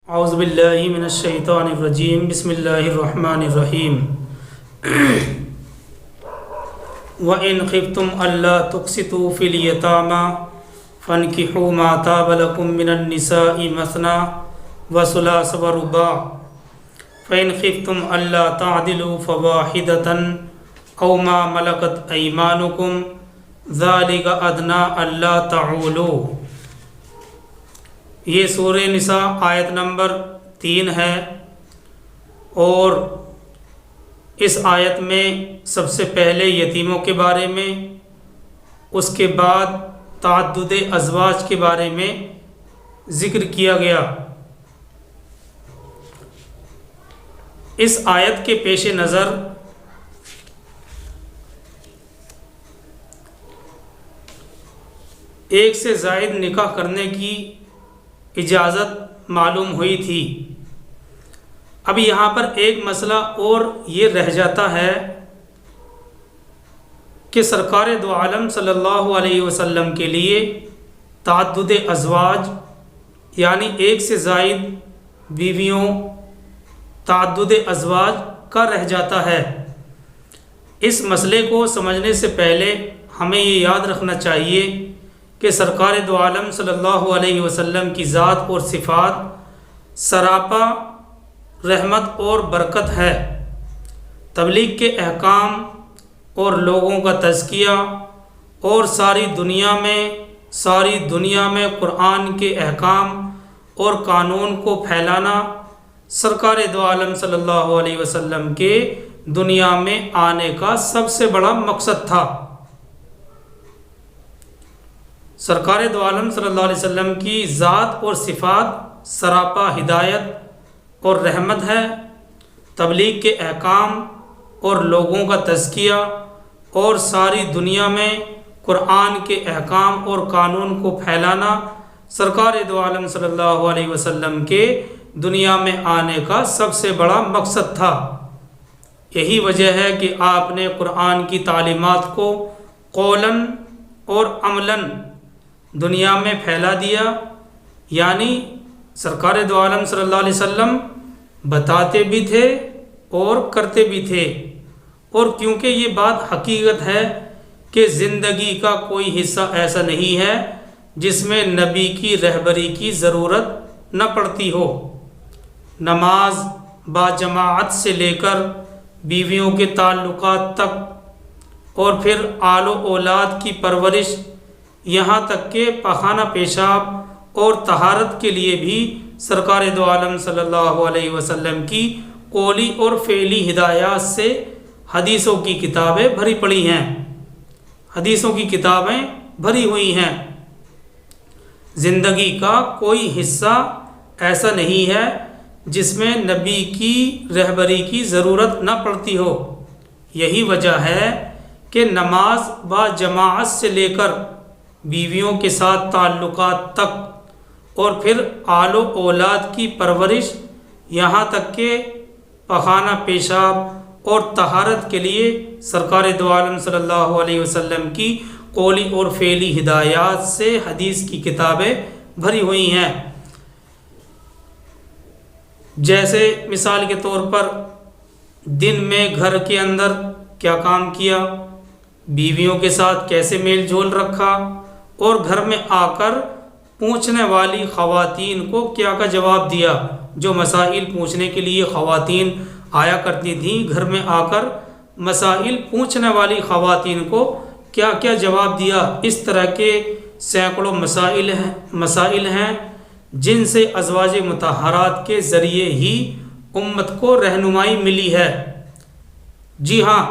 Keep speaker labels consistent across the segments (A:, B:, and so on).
A: اعوذ باللہ من الشیطان الرجیم بسم اللہ الرحمن الرحیم وَإِنْ خِفْتُمْ أَلَّا تُقْسِطُوا فِي الْيَتَامَى فَانكِحُوا مَا طَابَ لَكُم مِّنَ النِّسَاءِ مَثْنَىٰ وَثُلَاثَ وَرُبَاعَ فَإِنْ خِفْتُمْ أَلَّا تَعْدِلُوا فَوَاحِدَةً أَوْ مَا مَلَكَتْ أَيْمَانُكُمْ ذَلِكَ أَدْنَىٰ أَلَّا تَعُولُوا۔ یہ سورہ نساء آیت نمبر 3 ہے، اور اس آیت میں سب سے پہلے یتیموں کے بارے میں، اس کے بعد تعدد ازواج کے بارے میں ذکر کیا گیا۔ اس آیت کے پیش نظر ایک سے زائد نکاح کرنے کی اجازت معلوم ہوئی تھی۔ اب یہاں پر ایک مسئلہ اور یہ رہ جاتا ہے کہ سرکار دو عالم صلی اللہ علیہ وسلم کے لیے تعدد ازواج یعنی ایک سے زائد بیویوں، تعدد ازواج کا رہ جاتا ہے۔ اس مسئلے کو سمجھنے سے پہلے ہمیں یہ یاد رکھنا چاہیے کہ سرکار دو عالم صلی اللہ علیہ وسلم کی ذات اور صفات سراپا رحمت اور برکت ہے۔ تبلیغ کے احکام اور لوگوں کا تزکیہ اور ساری دنیا میں قرآن کے احکام اور قانون کو پھیلانا سرکار دو عالم صلی اللہ علیہ وسلم کے دنیا میں آنے کا سب سے بڑا مقصد تھا۔ سرکار دو عالم صلی اللہ علیہ وسلم کی ذات اور صفات سراپا ہدایت اور رحمت ہے۔ تبلیغ کے احکام اور لوگوں کا تزکیہ اور ساری دنیا میں قرآن کے احکام اور قانون کو پھیلانا سرکار دو عالم صلی اللہ علیہ وسلم کے دنیا میں آنے کا سب سے بڑا مقصد تھا۔ یہی وجہ ہے کہ آپ نے قرآن کی تعلیمات کو قولاً اور عملاً دنیا میں پھیلا دیا، یعنی سرکار دو عالم صلی اللہ علیہ وسلم بتاتے بھی تھے اور کرتے بھی تھے۔ اور کیونکہ یہ بات حقیقت ہے کہ زندگی کا کوئی حصہ ایسا نہیں ہے جس میں نبی کی رہبری کی ضرورت نہ پڑتی ہو۔ نماز با جماعت سے لے کر بیویوں کے تعلقات تک، اور پھر آل و اولاد کی پرورش، یہاں تک کہ پخانہ پیشاب اور طہارت کے لیے بھی سرکار دو عالم صلی اللہ علیہ وسلم کی قولی اور فعلی ہدایات سے حدیثوں کی کتابیں بھری پڑی ہیں، حدیثوں کی کتابیں بھری ہوئی ہیں۔ زندگی کا کوئی حصہ ایسا نہیں ہے جس میں نبی کی رہبری کی ضرورت نہ پڑتی ہو۔ یہی وجہ ہے کہ نماز با جماعت سے لے کر بیویوں کے ساتھ تعلقات تک، اور پھر آل و اولاد کی پرورش، یہاں تک کہ پخانہ پیشاب اور طہارت کے لیے سرکار دو عالم صلی اللہ علیہ وسلم کی قولی اور فعلی ہدایات سے حدیث کی کتابیں بھری ہوئی ہیں۔ جیسے مثال کے طور پر دن میں گھر کے اندر کیا کام کیا، بیویوں کے ساتھ کیسے میل جول رکھا، اور گھر میں آ کر پوچھنے والی خواتین کو کیا کا جواب دیا۔ جو مسائل پوچھنے کے لیے خواتین آیا کرتی تھیں، گھر میں آ کر مسائل پوچھنے والی خواتین کو کیا کیا جواب دیا۔ اس طرح کے سینکڑوں مسائل ہیں جن سے ازواج مطہرات کے ذریعے ہی امت کو رہنمائی ملی ہے۔ جی ہاں،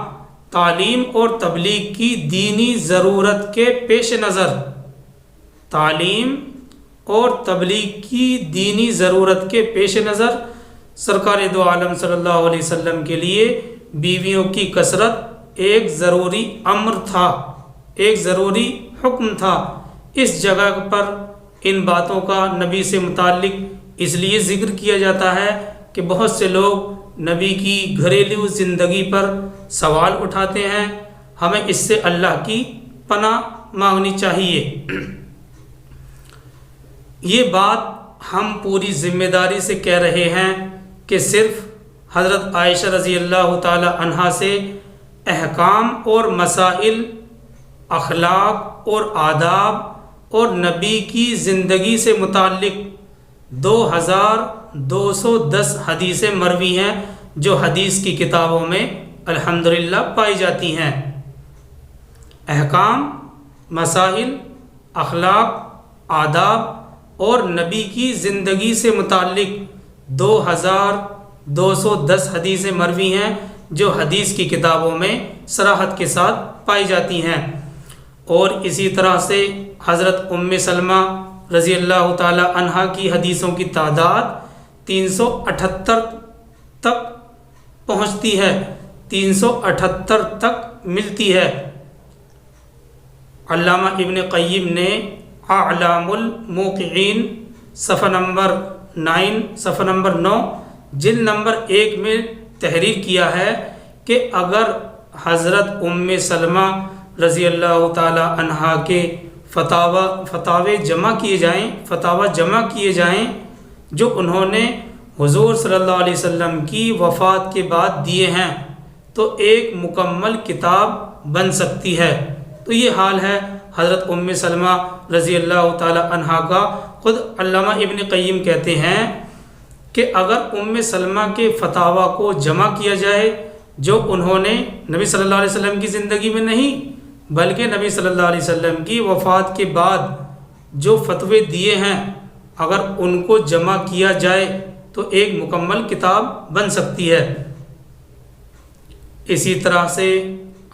A: تعلیم اور تبلیغ کی دینی ضرورت کے پیش نظر، تعلیم اور تبلیغ کی دینی ضرورت کے پیش نظر سرکار دو عالم صلی اللہ علیہ وسلم کے لیے بیویوں کی کثرت ایک ضروری امر تھا، ایک ضروری حکم تھا۔ اس جگہ پر ان باتوں کا نبی سے متعلق اس لیے ذکر کیا جاتا ہے کہ بہت سے لوگ نبی کی گھریلو زندگی پر سوال اٹھاتے ہیں۔ ہمیں اس سے اللہ کی پناہ مانگنی چاہیے۔ یہ بات ہم پوری ذمہ داری سے کہہ رہے ہیں کہ صرف حضرت عائشہ رضی اللہ تعالی عنہا سے احکام اور مسائل، اخلاق اور آداب اور نبی کی زندگی سے متعلق 2210 حدیثیں مروی ہیں جو حدیث کی کتابوں میں الحمدللہ پائی جاتی ہیں۔ احکام، مسائل، اخلاق، آداب اور نبی کی زندگی سے متعلق 2210 حدیثیں مروی ہیں جو حدیث کی کتابوں میں صراحت کے ساتھ پائی جاتی ہیں۔ اور اسی طرح سے حضرت ام سلمہ رضی اللہ تعالی عنہا کی حدیثوں کی تعداد 378 تک پہنچتی ہے، 378 تک ملتی ہے۔ علامہ ابن قیم نے اعلام الموقعین صفحہ نمبر 9 جلد نمبر 1 میں تحریر کیا ہے کہ اگر حضرت ام سلمہ رضی اللہ تعالی عنہا کے فتاوے جمع کیے جائیں جو انہوں نے حضور صلی اللہ علیہ وسلم کی وفات کے بعد دیے ہیں تو ایک مکمل کتاب بن سکتی ہے۔ تو یہ حال ہے حضرت ام سلمہ رضی اللہ تعالی عنہا کا۔ خود علامہ ابن قیم کہتے ہیں کہ اگر ام سلمہ کے فتاوی کو جمع کیا جائے جو انہوں نے نبی صلی اللہ علیہ وسلم کی زندگی میں نہیں بلکہ نبی صلی اللہ علیہ وسلم کی وفات کے بعد جو فتوے دیے ہیں، اگر ان کو جمع کیا جائے تو ایک مکمل کتاب بن سکتی ہے۔ اسی طرح سے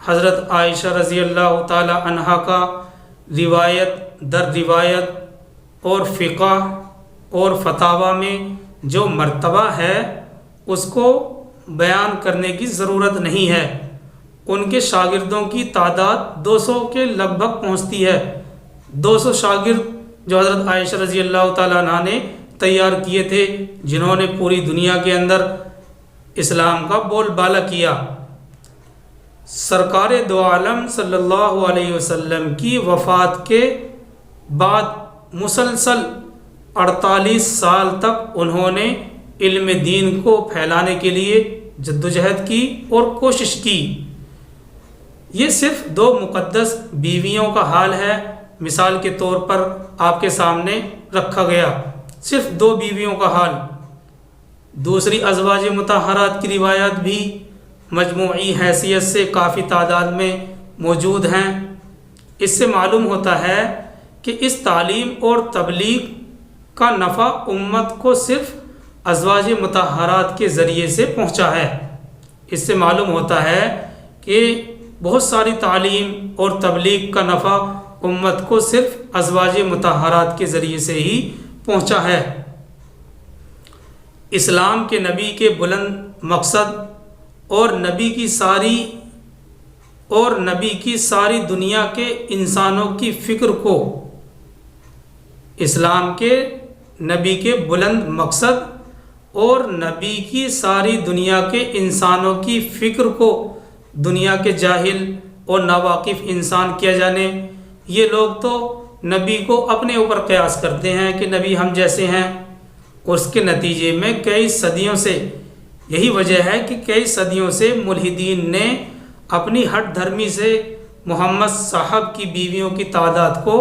A: حضرت عائشہ رضی اللہ تعالی عنہا کا روایت در روایت اور فقہ اور فتاوی میں جو مرتبہ ہے اس کو بیان کرنے کی ضرورت نہیں ہے۔ ان کے شاگردوں کی تعداد 200 کے لگ بھگ پہنچتی ہے۔ 200 شاگرد جو حضرت عائشہ رضی اللہ تعالیٰ عنہ نے تیار کیے تھے، جنہوں نے پوری دنیا کے اندر اسلام کا بول بالا کیا۔ سرکار دو عالم صلی اللہ علیہ وسلم کی وفات کے بعد مسلسل 48 سال تک انہوں نے علم دین کو پھیلانے کے لیے جدوجہد کی اور کوشش کی۔ یہ صرف 2 مقدس بیویوں کا حال ہے، مثال کے طور پر آپ کے سامنے رکھا گیا، صرف 2 بیویوں کا حال۔ دوسری ازواج مطہرات کی روایات بھی مجموعی حیثیت سے کافی تعداد میں موجود ہیں۔ اس سے معلوم ہوتا ہے کہ اس تعلیم اور تبلیغ کا نفع امت کو صرف ازواج مطہرات کے ذریعے سے پہنچا ہے۔ اس سے معلوم ہوتا ہے کہ بہت ساری تعلیم اور تبلیغ کا نفع امت کو صرف ازواج مطہرات کے ذریعے سے ہی پہنچا ہے۔ اسلام کے نبی کے بلند مقصد اور نبی کی ساری دنیا کے انسانوں کی فکر کو، اسلام کے نبی کے بلند مقصد اور نبی کی ساری دنیا کے انسانوں کی فکر کو دنیا کے جاہل اور ناواقف انسان کیا جانے۔ یہ لوگ تو نبی کو اپنے اوپر قیاس کرتے ہیں کہ نبی ہم جیسے ہیں، اور اس کے نتیجے میں کئی صدیوں سے، یہی وجہ ہے کہ کئی صدیوں سے ملحدین نے اپنی ہٹ دھرمی سے محمد صاحب کی بیویوں کی تعداد کو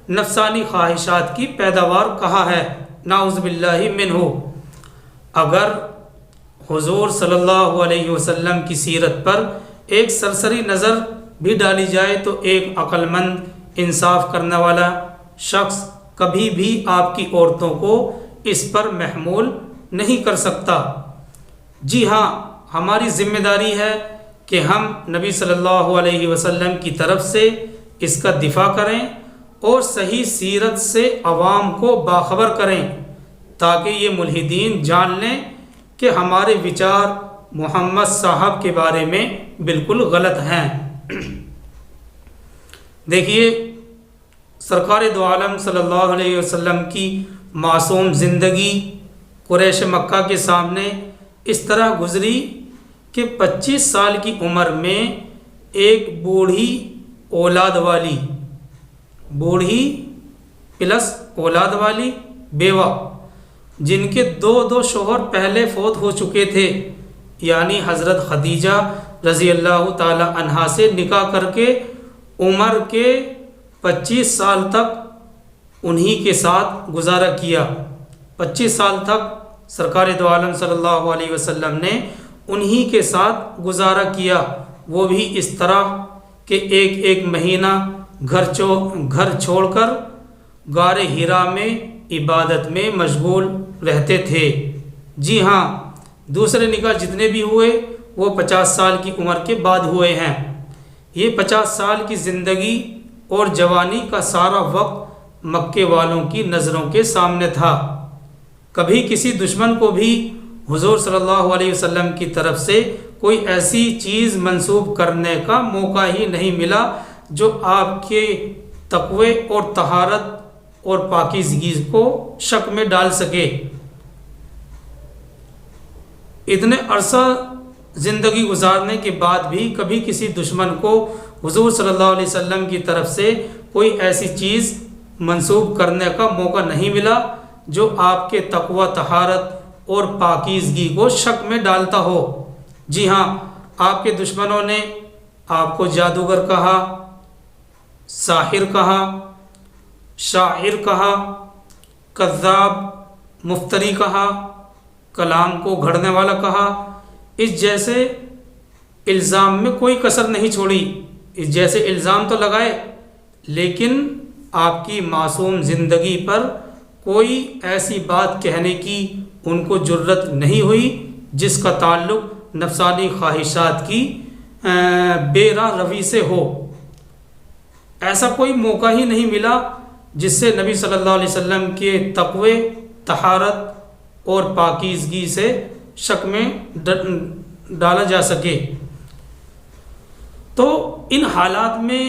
A: نفسانی خواہشات کی پیداوار کہا ہے، نعوذ باللہ منہ۔ اگر حضور صلی اللہ علیہ وسلم کی سیرت پر ایک سرسری نظر بھی ڈالی جائے تو ایک عقل مند، انصاف کرنے والا شخص کبھی بھی آپ کی عورتوں کو اس پر محمول نہیں کر سکتا۔ جی ہاں، ہماری ذمہ داری ہے کہ ہم نبی صلی اللہ علیہ وسلم کی طرف سے اس کا دفاع کریں اور صحیح سیرت سے عوام کو باخبر کریں تاکہ یہ ملحدین جان لیں کہ ہمارے وچار محمد صاحب کے بارے میں بالکل غلط ہیں۔ دیکھیے، سرکار دو عالم صلی اللہ علیہ وسلم کی معصوم زندگی قریش مکہ کے سامنے اس طرح گزری کہ 25 سال کی عمر میں ایک بوڑھی پلس اولاد والی بیوہ جن کے دو شوہر پہلے فوت ہو چکے تھے، یعنی حضرت خدیجہ رضی اللہ تعالی عنہا سے نکاح کر کے عمر کے 25 سال تک انہی کے ساتھ گزارا کیا۔ 25 سال تک سرکار دو عالم صلی اللہ علیہ وسلم نے انہی کے ساتھ گزارا کیا، وہ بھی اس طرح کہ ایک مہینہ گھر چھوڑ کر غار حرا میں عبادت میں مشغول رہتے تھے۔ جی ہاں، دوسرے نکاح جتنے بھی ہوئے وہ 50 سال کی عمر کے بعد ہوئے ہیں۔ یہ 50 سال کی زندگی اور جوانی کا سارا وقت مکے والوں کی نظروں کے سامنے تھا۔ کبھی کسی دشمن کو بھی حضور صلی اللہ علیہ وسلم کی طرف سے کوئی ایسی چیز منسوب کرنے کا موقع ہی نہیں ملا جو آپ کے تقوی اور طہارت اور پاکیزگی کو شک میں ڈال سکے۔ اتنے عرصہ زندگی گزارنے کے بعد بھی کبھی کسی دشمن کو حضور صلی اللہ علیہ وسلم کی طرف سے کوئی ایسی چیز منسوب کرنے کا موقع نہیں ملا جو آپ کے تقوی، طہارت اور پاکیزگی کو شک میں ڈالتا ہو۔ جی ہاں، آپ کے دشمنوں نے آپ کو جادوگر کہا، ساحر کہا، شاعر کہا، کذاب، مفتری کہا، کلام کو گھڑنے والا کہا۔ اس جیسے الزام میں کوئی کسر نہیں چھوڑی، اس جیسے الزام تو لگائے، لیکن آپ کی معصوم زندگی پر کوئی ایسی بات کہنے کی ان کو جرت نہیں ہوئی جس کا تعلق نفسانی خواہشات کی بے راہ روی سے ہو۔ ایسا کوئی موقع ہی نہیں ملا جس سے نبی صلی اللہ علیہ وسلم کے تقوی، طہارت اور پاکیزگی سے شک میں ڈالا جا سکے۔ تو ان حالات میں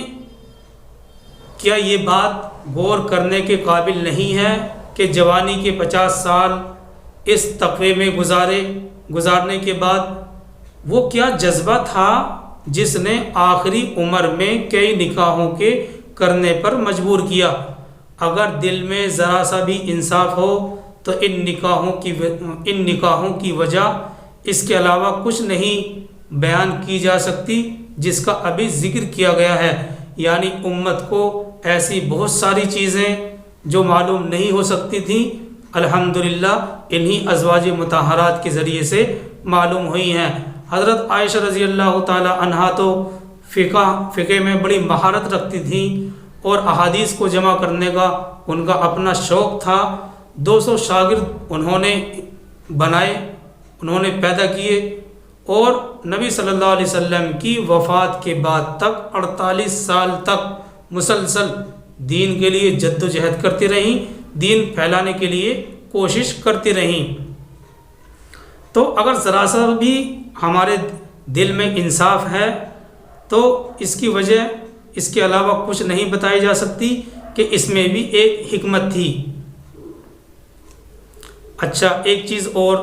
A: کیا یہ بات غور کرنے کے قابل نہیں ہے کہ جوانی کے 50 سال اس تقوی میں گزارنے کے بعد وہ کیا جذبہ تھا جس نے آخری عمر میں کئی نکاحوں کے کرنے پر مجبور کیا؟ اگر دل میں ذرا سا بھی انصاف ہو تو ان نکاحوں کی وجہ اس کے علاوہ کچھ نہیں بیان کی جا سکتی جس کا ابھی ذکر کیا گیا ہے، یعنی امت کو ایسی بہت ساری چیزیں جو معلوم نہیں ہو سکتی تھیں، الحمدللہ انہی ازواج مطہرات کے ذریعے سے معلوم ہوئی ہیں۔ حضرت عائشہ رضی اللہ تعالی عنہا تو فقہ میں بڑی مہارت رکھتی تھیں اور احادیث کو جمع کرنے کا ان کا اپنا شوق تھا۔ 200 شاگرد انہوں نے بنائے، انہوں نے پیدا کیے، اور نبی صلی اللہ علیہ وسلم کی وفات کے بعد تک 48 سال تک مسلسل دین کے لیے جد و جہد کرتی رہیں، دین پھیلانے کے لیے کوشش کرتی رہیں۔ تو اگر ذرا سا بھی ہمارے دل میں انصاف ہے تو اس کی وجہ اس کے علاوہ کچھ نہیں بتائی جا سکتی کہ اس میں بھی ایک حکمت تھی۔ اچھا، ایک چیز اور،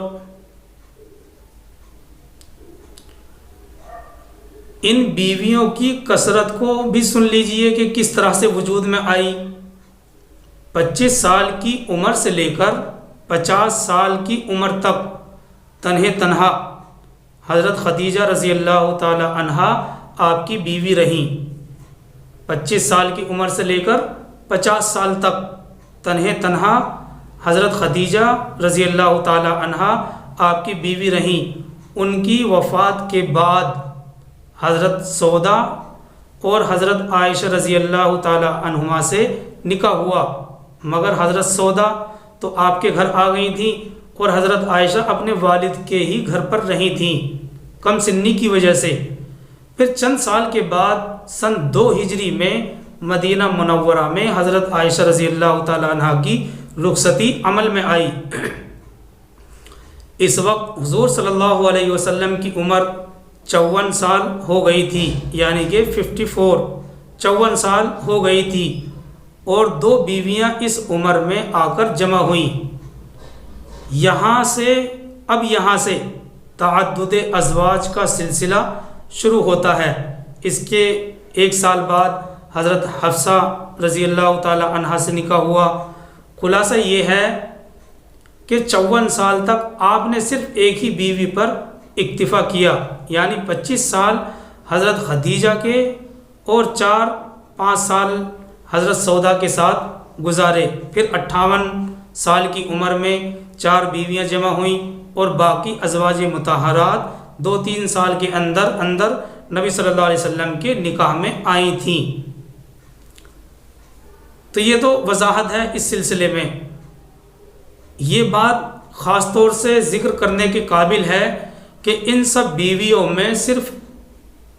A: ان بیویوں کی کثرت کو بھی سن لیجئے کہ کس طرح سے وجود میں آئی۔ 25 سال کی عمر سے لے کر 50 سال کی عمر تک تنہا حضرت خدیجہ رضی اللہ تعالی عنہا آپ کی بیوی رہیں۔ 25 سال کی عمر سے لے کر 50 سال تک تنہا حضرت خدیجہ رضی اللہ تعالی عنہا آپ کی بیوی رہیں۔ ان کی وفات کے بعد حضرت سودا اور حضرت عائشہ رضی اللہ تعالی عنہما سے نکاح ہوا، مگر حضرت سودا تو آپ کے گھر آ گئی تھیں اور حضرت عائشہ اپنے والد کے ہی گھر پر رہی تھیں کم سنی کی وجہ سے۔ پھر چند سال کے بعد سن 2 ہجری میں مدینہ منورہ میں حضرت عائشہ رضی اللہ تعالی عنہ کی رخصتی عمل میں آئی۔ اس وقت حضور صلی اللہ علیہ وسلم کی عمر 54 سال ہو گئی تھی، یعنی کہ 54 سال ہو گئی تھی، اور 2 بیویاں اس عمر میں آ کر جمع ہوئیں۔ یہاں سے تعدد ازواج کا سلسلہ شروع ہوتا ہے۔ اس کے 1 سال بعد حضرت حفصہ رضی اللہ تعالی عنہا سے نکاح ہوا۔ خلاصہ یہ ہے کہ 54 سال تک آپ نے صرف ایک ہی بیوی پر اکتفا کیا، یعنی 25 سال حضرت خدیجہ کے اور 4-5 سال حضرت سودا کے ساتھ گزارے۔ پھر 58 سال کی عمر میں 4 بیویاں جمع ہوئیں اور باقی ازواج مطہرات 2-3 سال کے اندر اندر نبی صلی اللہ علیہ وسلم کے نکاح میں آئی تھیں۔ تو یہ تو وضاحت ہے اس سلسلے میں۔ یہ بات خاص طور سے ذکر کرنے کے قابل ہے کہ ان سب بیویوں میں صرف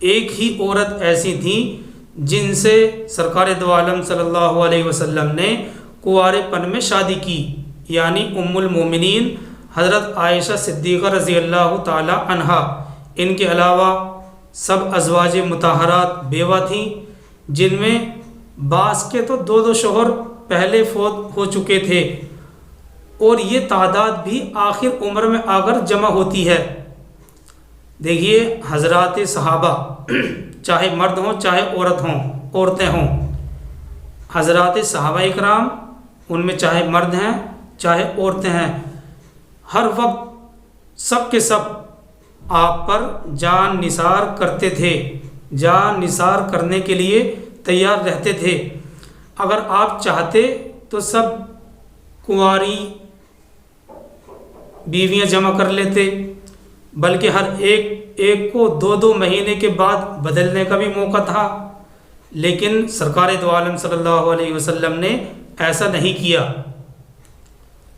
A: ایک ہی عورت ایسی تھی جن سے سرکار دو عالم صلی اللہ علیہ وسلم نے کنوارے پن میں شادی کی، یعنی ام المومنین حضرت عائشہ صدیقہ رضی اللہ تعالی عنہا۔ ان کے علاوہ سب ازواج مطہرات بیوہ تھیں، جن میں بعض کے تو 2 شوہر پہلے فوت ہو چکے تھے، اور یہ تعداد بھی آخر عمر میں آ کر جمع ہوتی ہے۔ دیکھیے حضرات صحابہ، چاہے مرد ہوں چاہے عورتیں ہوں، حضرات صحابہ اکرام ان میں چاہے مرد ہیں چاہے عورتیں ہیں، ہر وقت سب کے سب آپ پر جان نثار کرتے تھے، جان نثار کرنے کے لیے تیار رہتے تھے۔ اگر آپ چاہتے تو سب کنواری بیویاں جمع کر لیتے، بلکہ ہر ایک کو 2 مہینے کے بعد بدلنے کا بھی موقع تھا، لیکن سرکار دو عالم صلی اللہ علیہ وسلم نے ایسا نہیں کیا۔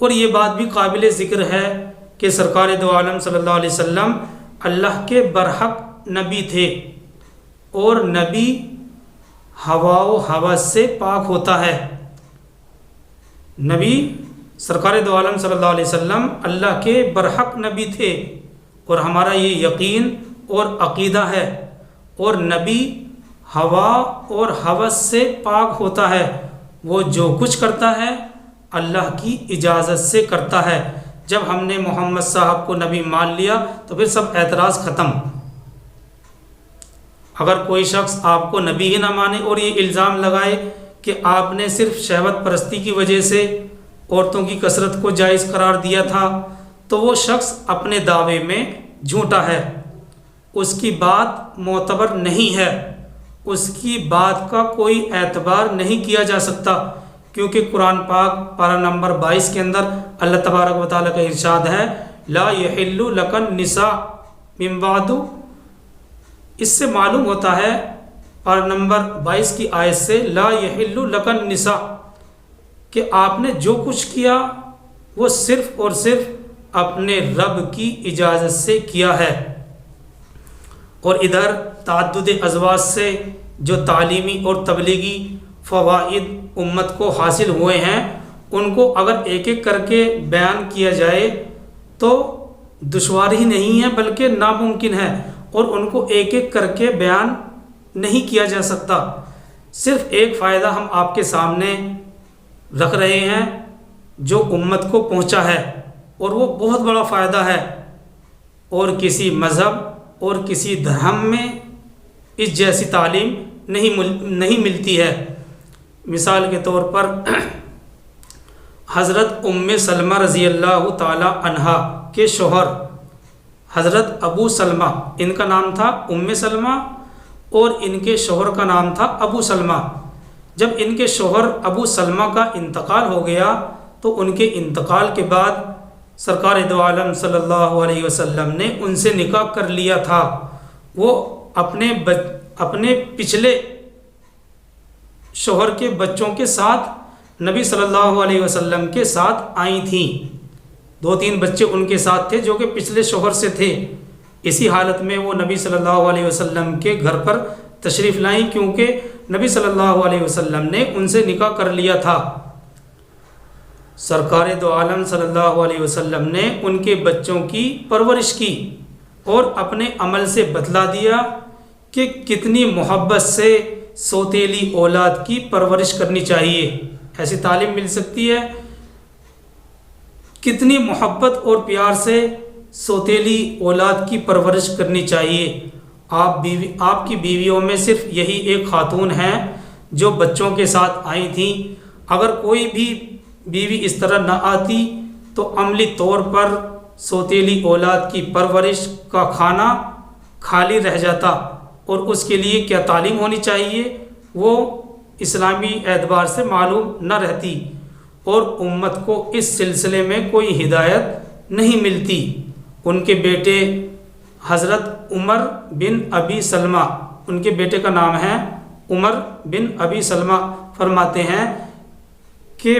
A: اور یہ بات بھی قابل ذکر ہے کہ سرکار دو عالم صلی اللہ علیہ وسلم اللہ کے برحق نبی تھے، اور نبی ہوا و ہوس سے پاک ہوتا ہے۔ نبی سرکار دو عالم صلی اللہ علیہ وسلم اللہ کے برحق نبی تھے، اور ہمارا یہ یقین اور عقیدہ ہے۔ اور نبی ہوا اور ہوس سے پاک ہوتا ہے، وہ جو کچھ کرتا ہے اللہ کی اجازت سے کرتا ہے۔ جب ہم نے محمد صاحب کو نبی مان لیا تو پھر سب اعتراض ختم۔ اگر کوئی شخص آپ کو نبی ہی نہ مانے اور یہ الزام لگائے کہ آپ نے صرف شہوت پرستی کی وجہ سے عورتوں کی کثرت کو جائز قرار دیا تھا، تو وہ شخص اپنے دعوے میں جھوٹا ہے، اس کی بات معتبر نہیں ہے، اس کی بات کا کوئی اعتبار نہیں کیا جا سکتا، کیونکہ قرآن پاک پارہ نمبر 22 کے اندر اللہ تبارک و تعالیٰ کا ارشاد ہے لا یحل لک النساء من بعد۔ اس سے معلوم ہوتا ہے پارہ نمبر 22 کی آیت سے لا یحل لک النساء کہ آپ نے جو کچھ کیا وہ صرف اور صرف اپنے رب کی اجازت سے کیا ہے۔ اور ادھر تعدد ازواج سے جو تعلیمی اور تبلیغی فوائد امت کو حاصل ہوئے ہیں، ان کو اگر ایک ایک کر کے بیان کیا جائے تو دشوار ہی نہیں ہے بلکہ ناممکن ہے، اور ان کو ایک ایک کر کے بیان نہیں کیا جا سکتا۔ صرف ایک فائدہ ہم آپ کے سامنے رکھ رہے ہیں جو امت کو پہنچا ہے، اور وہ بہت بڑا فائدہ ہے، اور کسی مذہب اور کسی دھرم میں اس جیسی تعلیم نہیں ملتی ہے۔ مثال کے طور پر حضرت ام سلمہ رضی اللہ تعالی عنہا کے شوہر حضرت ابو سلمہ، ان کا نام تھا ام سلمہ اور ان کے شوہر کا نام تھا ابو سلمہ۔ جب ان کے شوہر ابو سلمہ کا انتقال ہو گیا تو ان کے انتقال کے بعد سرکار دو عالم صلی اللہ علیہ وسلم نے ان سے نکاح کر لیا تھا۔ وہ اپنے پچھلے شوہر کے بچوں کے ساتھ نبی صلی اللہ علیہ وسلم کے ساتھ آئی تھیں، 2-3 بچے ان کے ساتھ تھے جو کہ پچھلے شوہر سے تھے۔ اسی حالت میں وہ نبی صلی اللہ علیہ وسلم کے گھر پر تشریف لائیں، کیونکہ نبی صلی اللہ علیہ وسلم نے ان سے نکاح کر لیا تھا۔ سرکار دو عالم صلی اللہ علیہ وسلم نے ان کے بچوں کی پرورش کی اور اپنے عمل سے بتلا دیا کہ کتنی محبت سے سوتیلی اولاد کی پرورش کرنی چاہیے۔ ایسی تعلیم مل سکتی ہے، کتنی محبت اور پیار سے سوتیلی اولاد کی پرورش کرنی چاہیے۔ آپ کی بیویوں میں صرف یہی ایک خاتون ہیں جو بچوں کے ساتھ آئی تھیں۔ اگر کوئی بھی بیوی اس طرح نہ آتی تو عملی طور پر سوتیلی اولاد کی پرورش کا کھانا خالی رہ جاتا، اور اس کے لیے کیا تعلیم ہونی چاہیے وہ اسلامی اعتبار سے معلوم نہ رہتی، اور امت کو اس سلسلے میں کوئی ہدایت نہیں ملتی۔ ان کے بیٹے حضرت عمر بن ابی سلمہ، ان کے بیٹے کا نام ہے عمر بن ابی سلمہ، فرماتے ہیں کہ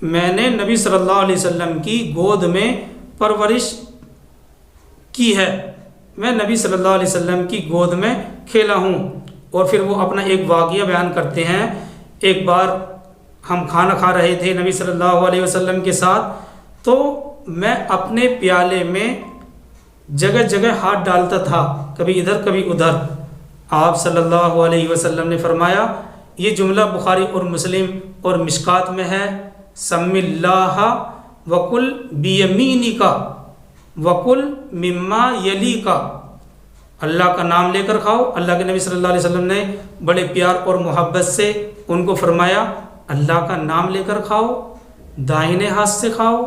A: میں نے نبی صلی اللہ علیہ وسلم کی گود میں پرورش کی ہے، میں نبی صلی اللہ علیہ وسلم کی گود میں کھیلا ہوں۔ اور پھر وہ اپنا ایک واقعہ بیان کرتے ہیں، ایک بار ہم کھانا کھا رہے تھے نبی صلی اللہ علیہ وسلم کے ساتھ، تو میں اپنے پیالے میں جگہ جگہ ہاتھ ڈالتا تھا، کبھی ادھر کبھی ادھر۔ آپ صلی اللہ علیہ وسلم نے فرمایا، یہ جملہ بخاری اور مسلم اور مشکات میں ہے، سم اللہ وکل بیمینک وکل مما یلیک، اللہ کا نام لے کر کھاؤ۔ اللہ کے نبی صلی اللہ علیہ وسلم نے بڑے پیار اور محبت سے ان کو فرمایا، اللہ کا نام لے کر کھاؤ، دائنے ہاتھ سے کھاؤ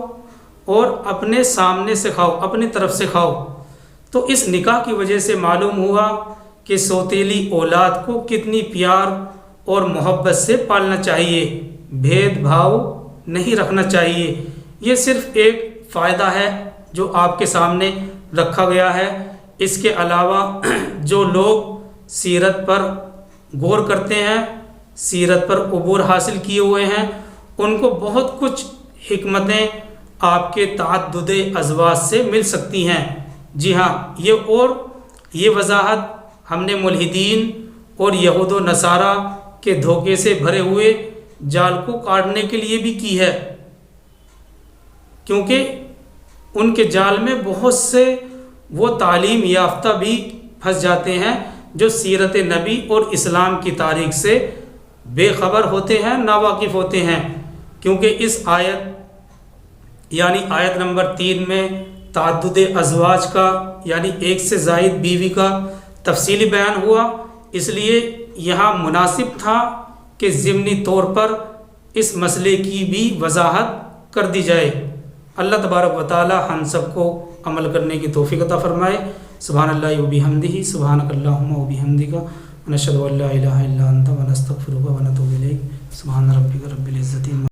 A: اور اپنے سامنے سے کھاؤ، اپنی طرف سے کھاؤ۔ تو اس نکاح کی وجہ سے معلوم ہوا کہ سوتیلی اولاد کو کتنی پیار اور محبت سے پالنا چاہیے، بھید بھاؤ نہیں رکھنا چاہیے۔ یہ صرف ایک فائدہ ہے جو آپ کے سامنے رکھا گیا ہے۔ اس کے علاوہ جو لوگ سیرت پر غور کرتے ہیں، سیرت پر عبور حاصل کیے ہوئے ہیں، ان کو بہت کچھ حکمتیں آپ کے تعدد ازواج سے مل سکتی ہیں۔ جی ہاں، یہ وضاحت ہم نے ملحدین اور یہود و نصارہ کے دھوکے سے بھرے ہوئے جال کو کاٹنے کے لیے بھی کی ہے، کیونکہ ان کے جال میں بہت سے وہ تعلیم یافتہ بھی پھنس جاتے ہیں جو سیرت نبی اور اسلام کی تاریخ سے بے خبر ہوتے ہیں، ناواقف ہوتے ہیں۔ کیونکہ اس آیت یعنی آیت نمبر 3 میں تعدد ازواج کا یعنی ایک سے زائد بیوی کا تفصیلی بیان ہوا، اس لیے یہاں مناسب تھا کہ ضمنی طور پر اس مسئلے کی بھی وضاحت کر دی جائے۔ اللہ تبارک و تعالی ہم سب کو عمل کرنے کی توفیق عطا فرمائے۔ سبحان اللہ و بحمدہ، سبحانک اللہم و بحمدک، ونشہد ان لا الہ الا انت ونستغفرک ونتوب الیک۔ سبحان ربک رب العزۃ